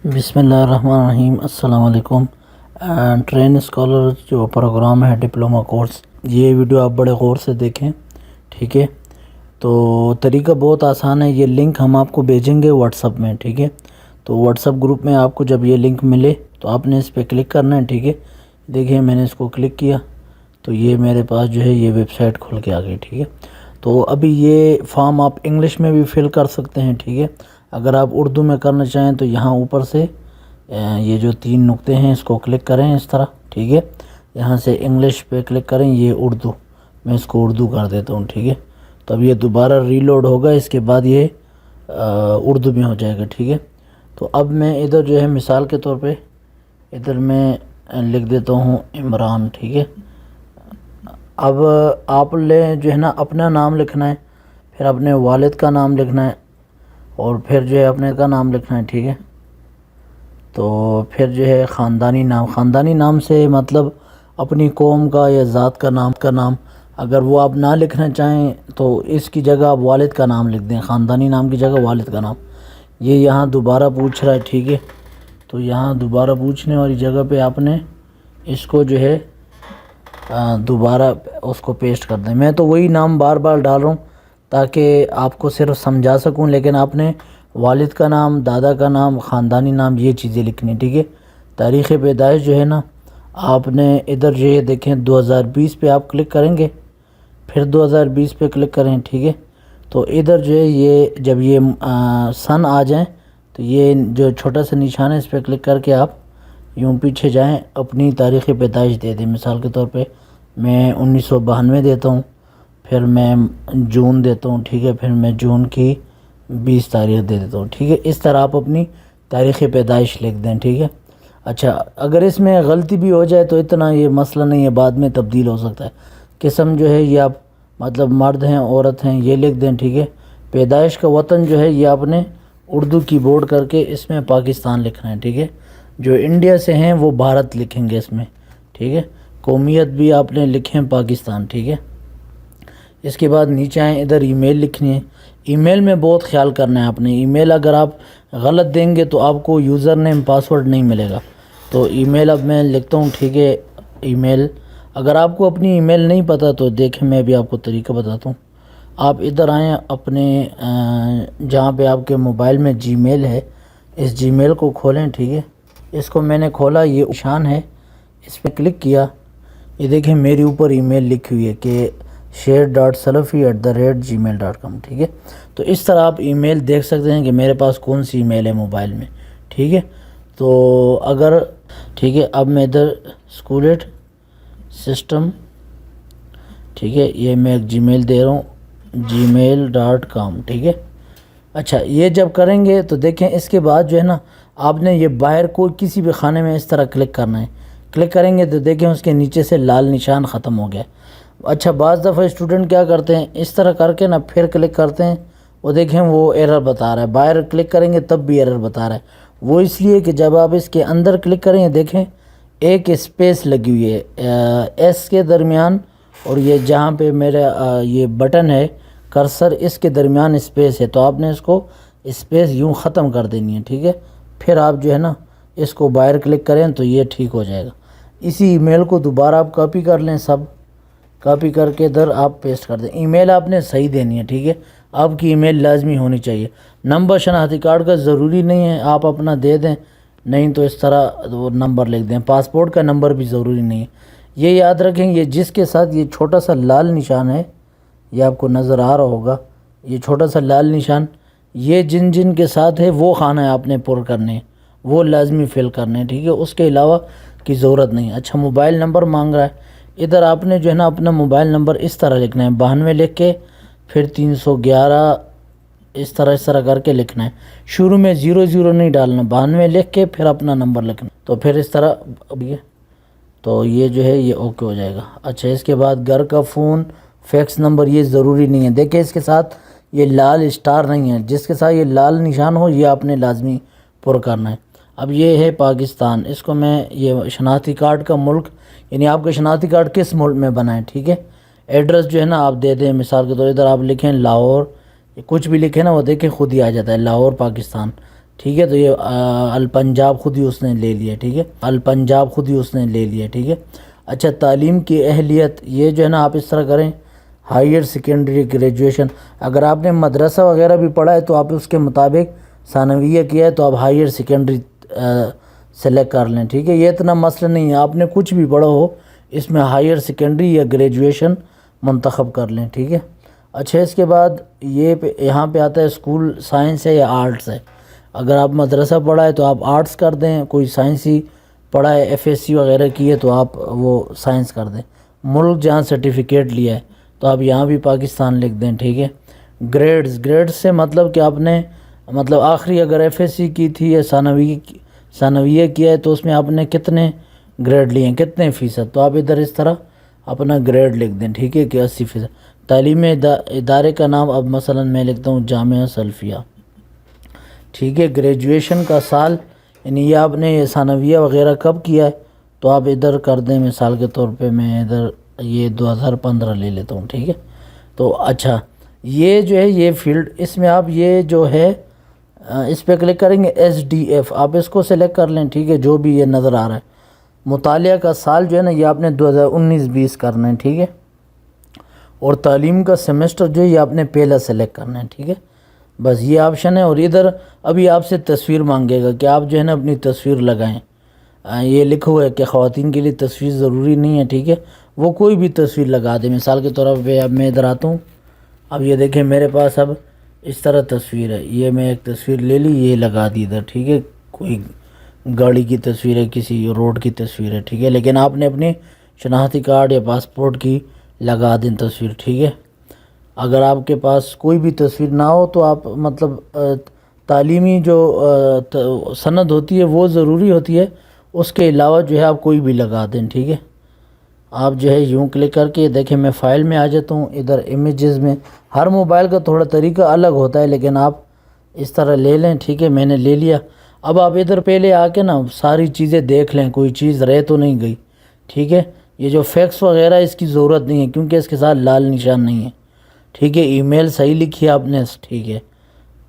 بسم اللہ الرحمن الرحیم۔ السلام علیکم۔ ٹرین اسکالر جو پروگرام ہے ڈپلومہ کورس، یہ ویڈیو آپ بڑے غور سے دیکھیں، ٹھیک ہے؟ تو طریقہ بہت آسان ہے۔ یہ لنک ہم آپ کو بھیجیں گے واٹس ایپ میں، ٹھیک ہے؟ تو واٹس ایپ گروپ میں آپ کو جب یہ لنک ملے تو آپ نے اس پہ کلک کرنا ہے، ٹھیک ہے؟ دیکھیں میں نے اس کو کلک کیا تو یہ میرے پاس جو ہے یہ ویب سائٹ کھل کے آ گئی، ٹھیک ہے؟ تو ابھی یہ فارم آپ انگلش میں بھی فل کر سکتے ہیں، ٹھیک ہے؟ اگر آپ اردو میں کرنا چاہیں تو یہاں اوپر سے یہ جو 3 نقطے ہیں اس کو کلک کریں اس طرح، ٹھیک ہے؟ یہاں سے انگلش پہ کلک کریں، یہ اردو، میں اس کو اردو کر دیتا ہوں، ٹھیک ہے؟ تو اب یہ دوبارہ ریلوڈ ہوگا، اس کے بعد یہ اردو میں ہو جائے گا، ٹھیک ہے؟ تو اب میں ادھر جو ہے مثال کے طور پہ ادھر میں لکھ دیتا ہوں عمران، ٹھیک ہے؟ اب آپ جو ہے نا اپنا نام لکھنا ہے، پھر اپنے والد کا نام لکھنا ہے، اور پھر جو ہے اپنے کا نام لکھنا ہے، ٹھیک ہے؟ تو پھر جو ہے خاندانی نام سے مطلب اپنی قوم کا یا ذات کا نام اگر وہ آپ نہ لکھنا چاہیں تو اس کی جگہ آپ والد کا نام لکھ دیں، خاندانی نام کی جگہ والد کا نام۔ یہ یہاں دوبارہ پوچھ رہا ہے، ٹھیک ہے؟ تو یہاں دوبارہ پوچھنے والی جگہ پہ آپ نے اس کو جو ہے دوبارہ اس کو پیسٹ کر دیں۔ میں تو وہی نام بار بار ڈال رہا ہوں تاکہ آپ کو صرف سمجھا سکوں، لیکن آپ نے والد کا نام، دادا کا نام، خاندانی نام، یہ چیزیں لکھنی، ٹھیک ہے؟ تاریخ پیدائش جو ہے نا آپ نے ادھر یہ دیکھیں 2020 پہ آپ کلک کریں گے، پھر 2020 پہ کلک کریں، ٹھیک ہے؟ تو ادھر جو ہے یہ جب یہ سن آ جائیں تو یہ جو چھوٹا سا نشان ہے اس پہ کلک کر کے آپ یوں پیچھے جائیں، اپنی تاریخ پیدائش دے دیں۔ مثال کے طور پہ میں 1992 دیتا ہوں، پھر میں جون دیتا ہوں، ٹھیک ہے؟ پھر میں جون کی 20 تاریخ دے دیتا ہوں، ٹھیک ہے؟ اس طرح آپ اپنی تاریخ پیدائش لکھ دیں، ٹھیک ہے؟ اچھا، اگر اس میں غلطی بھی ہو جائے تو اتنا یہ مسئلہ نہیں ہے، بعد میں تبدیل ہو سکتا ہے۔ قسم جو ہے یہ آپ مطلب مرد ہیں عورت ہیں یہ لکھ دیں، ٹھیک ہے؟ پیدائش کا وطن جو ہے یہ آپ نے اردو کی بورڈ کر کے اس میں پاکستان لکھنا ہے، ٹھیک ہے؟ جو انڈیا سے ہیں وہ بھارت لکھیں گے اس میں، ٹھیک ہے؟ قومیت بھی آپ نے لکھیں پاکستان، ٹھیک ہے؟ اس کے بعد نیچے آئیں، ادھر ای میل لکھنی ہے۔ ای میل میں بہت خیال کرنا ہے آپ نے، ای میل اگر آپ غلط دیں گے تو آپ کو یوزر نیم پاسورڈ نہیں ملے گا۔ تو ای میل اب میں لکھتا ہوں، ٹھیک ہے؟ ای میل اگر آپ کو اپنی ای میل نہیں پتہ تو دیکھیں میں بھی آپ کو طریقہ بتاتا ہوں۔ آپ ادھر آئیں، اپنے جہاں پہ آپ کے موبائل میں جی میل ہے اس جی میل کو کھولیں، ٹھیک ہے؟ اس کو میں نے کھولا، یہ نشان ہے، اس پہ کلک کیا، یہ دیکھیں میری اوپر ای میل لکھی ہوئی ہے کہ share.salafi@gmail.com، ٹھیک ہے؟ تو اس طرح آپ ای میل دیکھ سکتے ہیں کہ میرے پاس کون سی ای میل ہے موبائل میں، ٹھیک ہے؟ تو اگر ٹھیک ہے، اب میں ادھر اسکولٹ سسٹم، ٹھیک ہے؟ یہ میں ایک جی میل دے رہا ہوں gmail.com، ٹھیک ہے؟ اچھا، یہ جب کریں گے تو دیکھیں اس کے بعد جو ہے نا آپ نے یہ باہر کوئی کسی بھی خانے میں اس طرح کلک کرنا ہے۔ کلک کریں گے تو دیکھیں اس کے نیچے سے لال نشان ختم ہو گیا۔ اچھا، بعض دفعہ اسٹوڈنٹ کیا کرتے ہیں اس طرح کر کے نا پھر کلک کرتے ہیں، وہ دیکھیں وہ ایرر بتا رہا ہے، باہر کلک کریں گے تب بھی ایرر بتا رہا ہے۔ وہ اس لیے کہ جب آپ اس کے اندر کلک کریں گے دیکھیں ایک اسپیس لگی ہوئی ہے ایس کے درمیان، اور یہ جہاں پہ میرا یہ بٹن ہے کرسر، اس کے درمیان اسپیس ہے، تو آپ نے اس کو اسپیس یوں ختم کر دینی ہے، ٹھیک ہے؟ پھر آپ جو ہے نا اس کو باہر کلک کریں تو یہ ٹھیک ہو جائے گا۔ اسی ای میل کو دوبارہ آپ کاپی کر لیں، سب کاپی کر کے ادھر آپ پیسٹ کر دیں۔ ای میل آپ نے صحیح دینی ہے، ٹھیک ہے؟ آپ کی ای میل لازمی ہونی چاہیے۔ نمبر شناختی کارڈ کا ضروری نہیں ہے، آپ اپنا دے دیں، نہیں تو اس طرح وہ نمبر لکھ دیں۔ پاسپورٹ کا نمبر بھی ضروری نہیں ہے۔ یہ یاد رکھیں، یہ جس کے ساتھ یہ چھوٹا سا لال نشان ہے، یہ آپ کو نظر آ رہا ہوگا، یہ چھوٹا سا لال نشان، یہ جن کے ساتھ ہے وہ خانہ ہے آپ نے پر کرنے ہیں، وہ لازمی فل کرنے ہیں، ٹھیک ہے؟ اس کے علاوہ کی ضرورت نہیں۔ اچھا، موبائل نمبر مانگ رہا ہے، ادھر آپ نے جو ہے نا اپنا موبائل نمبر اس طرح لکھنا ہے، 92 لکھ کے پھر 311 اس طرح کر کے لکھنا ہے۔ شروع میں 00 نہیں ڈالنا، 92 لکھ کے پھر اپنا نمبر لکھنا، تو پھر اس طرح تو یہ جو ہے یہ اوکے ہو جائے گا۔ اچھا، اس کے بعد گھر کا فون، فیکس نمبر یہ ضروری نہیں ہے، دیکھیں اس کے ساتھ یہ لال اسٹار نہیں ہے، جس کے ساتھ یہ لال نشان ہو یہ آپ نے لازمی پر کرنا ہے۔ اب یہ ہے پاکستان، اس کو میں یہ شناختی کارڈ کا ملک، یعنی آپ کا شناختی کارڈ کس ملک میں بنا ہے، ٹھیک ہے؟ ایڈریس جو ہے نا آپ دے دیں، مثال کے طور ادھر آپ لکھیں لاہور، کچھ بھی لکھیں نا وہ دیکھیں خود ہی آ جاتا ہے، لاہور پاکستان۔ ٹھیک ہے، تو یہ الپنجاب خود ہی اس نے لے لیا، ٹھیک ہے، الپنجاب خود ہی اس نے لے لیا، ٹھیک ہے۔ اچھا، تعلیم کی اہلیت، یہ جو ہے نا آپ اس طرح کریں، ہائر سیکنڈری گریجویشن، اگر آپ نے مدرسہ وغیرہ بھی پڑھا ہے تو آپ اس کے مطابق ثانویہ کیا ہے تو آپ ہائر سیکنڈری سلیکٹ کر لیں، ٹھیک ہے۔ یہ اتنا مسئلہ نہیں ہے، آپ نے کچھ بھی پڑھا ہو اس میں ہائر سیکنڈری یا گریجویشن منتخب کر لیں، ٹھیک ہے۔ اچھا، اس کے بعد یہاں پہ آتا ہے اسکول سائنس ہے یا آرٹس ہے۔ اگر آپ مدرسہ پڑھا ہے تو آپ آرٹس کر دیں، کوئی سائنسی پڑھا ہے ایف ایس سی وغیرہ کی ہے تو آپ وہ سائنس کر دیں۔ ملک جہاں سرٹیفکیٹ لیا ہے تو آپ یہاں بھی پاکستان لکھ دیں، ٹھیک ہے۔ گریڈز سے مطلب کہ آپ نے مطلب آخری اگر ایف ایس سی کی تھی یا ثانویہ کیا ہے تو اس میں آپ نے کتنے گریڈ لیے ہیں، کتنے فیصد، تو آپ ادھر اس طرح اپنا گریڈ لکھ دیں، ٹھیک ہے، کہ 80%۔ تعلیمی ادارے کا نام اب مثلا میں لکھتا ہوں جامعہ سلفیہ، ٹھیک ہے۔ گریجویشن کا سال، یعنی یہ آپ نے یہ ثانویہ وغیرہ کب کیا ہے تو آپ ادھر کر دیں، مثال کے طور پہ میں ادھر یہ 2015 لے لیتا ہوں، ٹھیک ہے۔ تو اچھا، یہ جو ہے یہ فیلڈ، اس میں آپ یہ جو ہے اس پہ کلک کریں گے SDF، آپ اس کو سلیکٹ کر لیں، ٹھیک ہے، جو بھی یہ نظر آ رہا ہے۔ مطالعہ کا سال جو ہے نا یہ آپ نے 2019-20 کرنا ہے، ٹھیک ہے۔ اور تعلیم کا سیمسٹر جو ہے یہ آپ نے پہلا سلیکٹ کرنا ہے، ٹھیک ہے۔ بس یہ آپشن ہے، اور ادھر ابھی آپ سے تصویر مانگے گا کہ آپ جو ہے نا اپنی تصویر لگائیں۔ یہ لکھا ہوا ہے کہ خواتین کے لیے تصویر ضروری نہیں ہے، ٹھیک ہے، وہ کوئی بھی تصویر لگا دیں۔ مثال کے طور پہ اب میں ادھر آتا ہوں، اب یہ دیکھیں میرے پاس اب اس طرح تصویر ہے، یہ میں ایک تصویر لے لی، یہ لگا دی ادھر، ٹھیک ہے۔ کوئی گاڑی کی تصویر ہے، کسی روڈ کی تصویر ہے، ٹھیک ہے، لیکن آپ نے اپنی شناختی کارڈ یا پاسپورٹ کی لگا دیں تصویر، ٹھیک ہے۔ اگر آپ کے پاس کوئی بھی تصویر نہ ہو تو آپ مطلب تعلیمی جو سند ہوتی ہے وہ ضروری ہوتی ہے، اس کے علاوہ جو ہے آپ کوئی بھی لگا دیں، ٹھیک ہے۔ آپ جو ہے یوں کلک کر کے دیکھیں، میں فائل میں آ جاتا ہوں، ادھر امیجز میں، ہر موبائل کا تھوڑا طریقہ الگ ہوتا ہے لیکن آپ اس طرح لے لیں، ٹھیک ہے، میں نے لے لیا۔ اب آپ ادھر پہلے آ کے نا ساری چیزیں دیکھ لیں، کوئی چیز رہ تو نہیں گئی، ٹھیک ہے۔ یہ جو فیکس وغیرہ اس کی ضرورت نہیں ہے کیونکہ اس کے ساتھ لال نشان نہیں ہے، ٹھیک ہے۔ ای میل صحیح لکھی ہے آپ نے، ٹھیک ہے،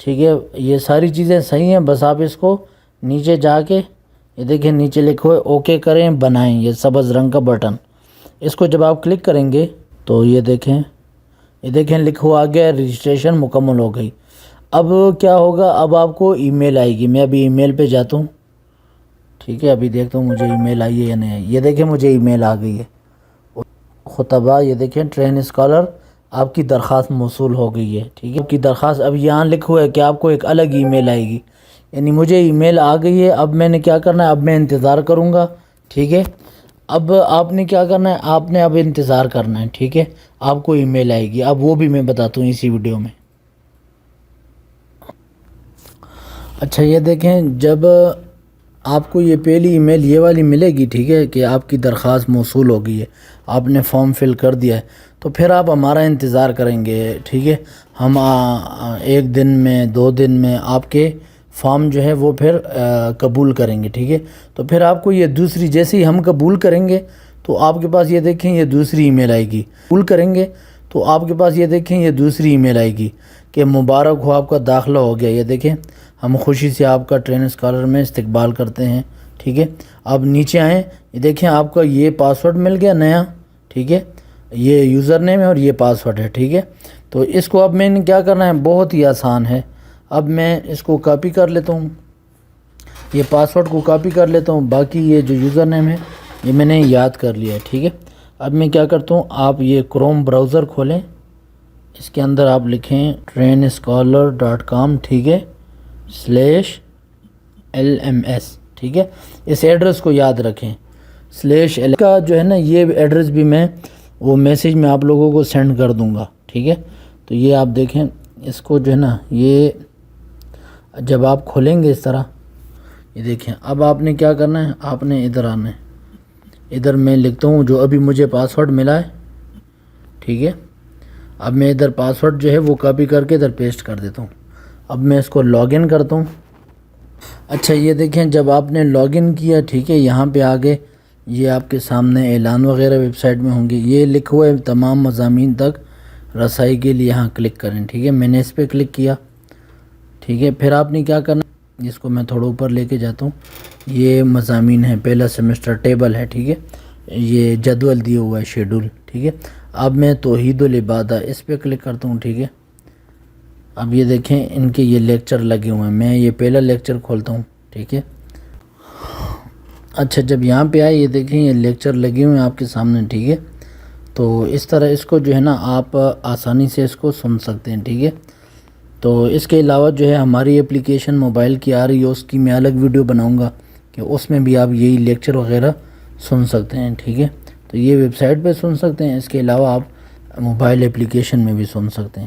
ٹھیک ہے، یہ ساری چیزیں صحیح ہیں۔ بس آپ اس کو نیچے جا کے یہ دیکھیں نیچے لکھو ہے اوکے کریں بنائیں، یہ سبز رنگ کا بٹن، اس کو جب آپ کلک کریں گے تو یہ دیکھیں لکھو آ گیا رجسٹریشن مکمل ہو گئی۔ اب کیا ہوگا، اب آپ کو ای میل آئے گی، میں ابھی ای میل پہ جاتا ہوں، ٹھیک ہے، ابھی دیکھتا ہوں مجھے ای میل آئی ہے یا نہیں آئی۔ یہ دیکھیں مجھے ای میل آ گئی ہے، خطبہ، یہ دیکھیں ٹرین اسکالر آپ کی درخواست موصول ہو گئی ہے، ٹھیک ہے۔ آپ کی درخواست، اب یہاں لکھا ہوا ہے کہ آپ کو ایک الگ ای میل آئے گی، یعنی مجھے ای میل آ گئی ہے۔ اب میں نے کیا کرنا ہے، اب میں انتظار کروں گا، ٹھیک ہے۔ اب آپ نے کیا کرنا ہے، آپ نے اب انتظار کرنا ہے، ٹھیک ہے، آپ کو ای میل آئے گی، اب وہ بھی میں بتاتا ہوں اسی ویڈیو میں۔ اچھا، یہ دیکھیں جب آپ کو یہ پہلی ای میل یہ والی ملے گی، ٹھیک ہے، کہ آپ کی درخواست موصول ہو گئی ہے، آپ نے فارم فل کر دیا ہے، تو پھر آپ ہمارا انتظار کریں گے، ٹھیک ہے۔ ہم 1 دن میں 2 دن میں آپ کے فارم جو ہے وہ پھر قبول کریں گے، ٹھیک ہے۔ تو پھر آپ کو یہ دوسری، جیسے ہی ہم قبول کریں گے تو آپ کے پاس یہ دیکھیں یہ دوسری ای میل آئے گی، قبول کریں گے تو آپ کے پاس یہ دیکھیں یہ دوسری ای میل آئے گی کہ مبارک ہو آپ کا داخلہ ہو گیا۔ یہ دیکھیں ہم خوشی سے آپ کا ٹرین اسکالر میں استقبال کرتے ہیں، ٹھیک ہے۔ اب نیچے آئیں، یہ دیکھیں آپ کا یہ پاسورڈ مل گیا نیا، ٹھیک ہے، یہ یوزر نیم ہے اور یہ پاسورڈ ہے، ٹھیک ہے۔ تو اس کو اب میں نے کیا کرنا ہے، بہت ہی آسان ہے، اب میں اس کو کاپی کر لیتا ہوں، یہ پاسورڈ کو کاپی کر لیتا ہوں، باقی یہ جو یوزر نیم ہے یہ میں نے یاد کر لیا ہے، ٹھیک ہے۔ اب میں کیا کرتا ہوں، آپ یہ کروم براؤزر کھولیں، اس کے اندر آپ لکھیں trainscholar.com، ٹھیک ہے، /LMS، ٹھیک ہے۔ اس ایڈریس کو یاد رکھیں، /LMS کا جو ہے نا یہ ایڈریس بھی میں وہ میسیج میں آپ لوگوں کو سینڈ کر دوں گا، ٹھیک ہے۔ تو یہ آپ دیکھیں اس کو جو ہے نا، یہ جب آپ کھولیں گے اس طرح، یہ دیکھیں اب آپ نے کیا کرنا ہے، آپ نے ادھر آنا ہے، ادھر میں لکھتا ہوں جو ابھی مجھے پاسورڈ ملا ہے، ٹھیک ہے۔ اب میں ادھر پاسورڈ جو ہے وہ کاپی کر کے ادھر پیسٹ کر دیتا ہوں، اب میں اس کو لاگ ان کرتا ہوں۔ اچھا، یہ دیکھیں جب آپ نے لاگ ان کیا، ٹھیک ہے، یہاں پہ آگے یہ آپ کے سامنے اعلان وغیرہ ویب سائٹ میں ہوں گے، یہ لکھا ہوا ہے تمام مضامین تک رسائی کے لیے یہاں کلک کریں، ٹھیک ہے۔ میں نے اس پہ کلک کیا، ٹھیک ہے۔ پھر آپ نے کیا کرنا، جس کو میں تھوڑا اوپر لے کے جاتا ہوں. یہ مضامین ہیں، پہلا سیمسٹر ٹیبل ہے، ٹھیک ہے. یہ جدول دیا ہوا ہے، شیڈول، ٹھیک ہے. اب میں توحید العبادہ اس پہ کلک کرتا ہوں، ٹھیک ہے. اب یہ دیکھیں ان کے یہ لیکچر لگے ہوئے ہیں. میں یہ پہلا لیکچر کھولتا ہوں، ٹھیک ہے. اچھا، جب یہاں پہ آئے یہ دیکھیں یہ لیکچر لگے ہوئے ہیں آپ کے سامنے، ٹھیک ہے. تو اس طرح اس کو جو ہے نا آپ آسانی سے اس کو سن سکتے ہیں، ٹھیک ہے. تو اس کے علاوہ جو ہے ہماری اپلیکیشن موبائل کی آ رہی ہے، اس کی میں الگ ویڈیو بناؤں گا کہ اس میں بھی آپ یہی لیکچر وغیرہ سن سکتے ہیں، ٹھیک ہے. تو یہ ویب سائٹ پہ سن سکتے ہیں، اس کے علاوہ آپ موبائل اپلیکیشن میں بھی سن سکتے ہیں.